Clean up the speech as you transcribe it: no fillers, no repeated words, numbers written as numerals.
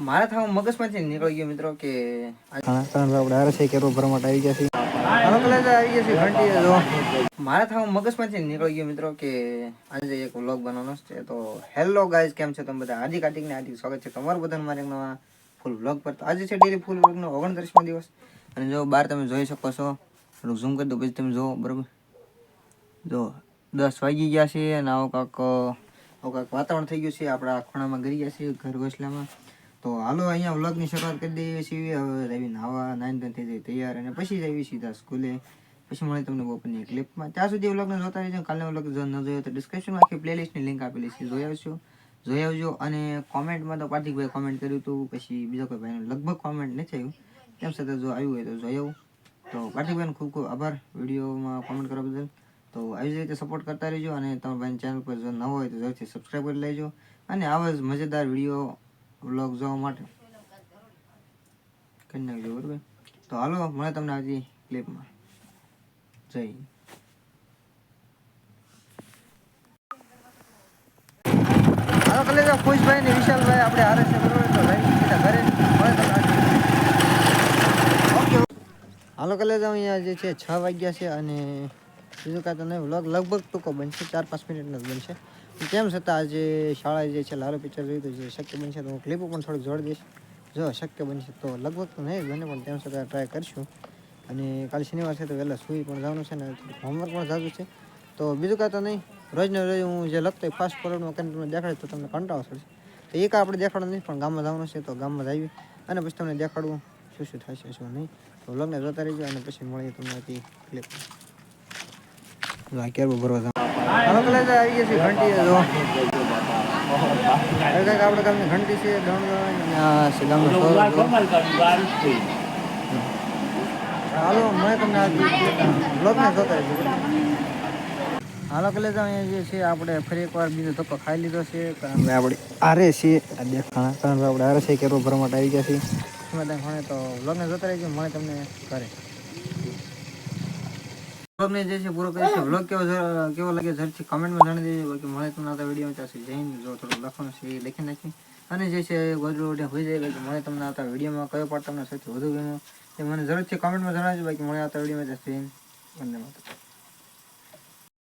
મારા થાવ મગજમાંથી નીકળી ગયો મિત્રો કે આપણે આરસે કેરો ભરવા માટે આવી ગયા છીએ. હાલો કલેજ આવી ગયા છે ઘંટી જો મારા થાવ મગજમાંથી નીકળી ગયો મિત્રો કે આજે એક વ્લોગ બનાવવાનો છે. તો હેલો ગાઈઝ, કેમ છો તમે બધા? હાર્દિક હાર્દિક સ્વાગત છે તમારું બધાનું મારે એક નવા ફૂલ વ્લોગ પર. તો આજે છે ડેલી ફૂલ વ્લોગનો 29મો દિવસ અને જો બહાર તમે જોઈ શકો છો. થોડુંક ઝૂમ કરી દો પછી તમે જુઓ બરાબર. જો 10 વાગી ગયા છે અને આવું કાંક વાતાવરણ થઈ ગયું છે. આપણા ખૂણામાં ગરી ગયા છે ઘર ઘોસલામાં. તો હાલો અહીંયા વ્લોગની શરૂઆત કરી દઈએ છીએ. હવે રવિ નાવા 9 થઈ જાય તૈયાર અને પછી જઈએ સીધા સ્કૂલે. પછી મળે તમને બપોરની ક્લિપમાં. ત્યાં સુધી વ્લોગને જોતા રહેજો. કાલનો વ્લોગ જો ન જોયો તો ડિસ્ક્રિપ્શનમાં આખી પ્લેલિસ્ટની લિંક આપેલી છે, જોઈ આવજો. અને કોમેન્ટમાં તો પાર્થિકભાઈ કોમેન્ટ કર્યું હતું, પછી બીજો કોઈ ભાઈનું લગભગ કોમેન્ટ નથી આવ્યું. તેમ છતાં જો આવ્યું હોય તો જોઈ આવું. તો પાર્થિકભાઈનો ખૂબ ખૂબ આભાર વિડીયોમાં કોમેન્ટ કરવા બદલ. તો આવી જ રીતે સપોર્ટ કરતા રહેજો અને તમારા ભાઈની ચેનલ પર જો ન હોય તો જરૂરથી સબસ્ક્રાઈબ કરી લેજો. અને આવા જ મજેદાર વિડીયો વ્લોગ જોવા માટે કરી નાખજો બરાબર. તો હાલો મળે તમને આજની ક્લિપમાં. જય હાલો કલે જાઓ ખુશભાઈ ને વિશાલભાઈ આપણે હારે છે બરોબર. તો ભાઈ સીધા ઘરે મળે તમને ઓકે. હાલો કલે જાઓ અહીંયા જે છે 6 વાગ્યા છે અને બીજું કાંઈ તો નહીં. વ્લોગ લગભગ ટૂંકો બનશે, 4-5 મિનિટનો જ બનશે. તેમ છતાં આજે શાળાએ જે છે લારો પિક્ચર જોયું તો જે શક્ય બનશે તો હું ક્લિપો પણ થોડીક જોડી દઈશ. જો શક્ય બનશે તો લગભગ તો નહીં બને પણ તેમ છતાં ટ્રાય કરીશું. અને કાલે શનિવાર છે તો વહેલા સૂઈ પણ જવાનું છે ને હોમવર્ક પણ જાજુ છે. તો બીજું કાંઈ તો નહીં. રોજને રોજ હું જે લખતો હોય ફાસ્ટ ફોરવર્ડમાં કરીને તમને દેખાડે તો તમને કંટાળો થશે. તો એ કાંઈ આપણે દેખાડવું નહીં, પણ ગામમાં જવાનું છે તો ગામમાં જ આવી અને પછી તમને દેખાડવું શું થશે શું નહીં. તો વ્લોગને જોતા રહીજો અને પછી મળીએ તમને ક્લિપ. કેરબો ભરવા હાલો કલેજ આવી ગયા છે ઘંટી જો આપણે ગામની ઘંટી છે. હાલો મને તમને બ્લોગને જોતા રહીજો. હાલો કલેજ અહીંયા જે છે આપણે ફરી એકવાર બીજો ધક્કો ખાઈ લીધો છે. કારણ કે આપણે આરે છીએ દેખાણા કારણ કે આપણે આરે છે કેરો ભરવા માટે આવી ગયા છીએ. એમાં ત્યાં ભણે તો બ્લોગને જોતા રહીજો. મળે તમને ઘરે. વ્લોગને જે છે પૂરો કરી છે. વ્લોગ કેવો લાગે જરૂરથી કમેન્ટમાં જણાવી દેજો. બાકી મળે તમને આવતા વિડીયોમાં ત્યાં જઈને જો થોડું લખવાનું છે એ લખી નાખી. અને જે છે ગોદડું હોઈ જાય કે મળે તમને આવતા વિડીયોમાં કયો પાર્ટ તમને સૌથી વધુ ગમ્યો એ મને જરૂરથી કમેન્ટમાં જણાવજો. બાકી મળે આવતા વિડીયોમાં ત્યાં જઈને બંને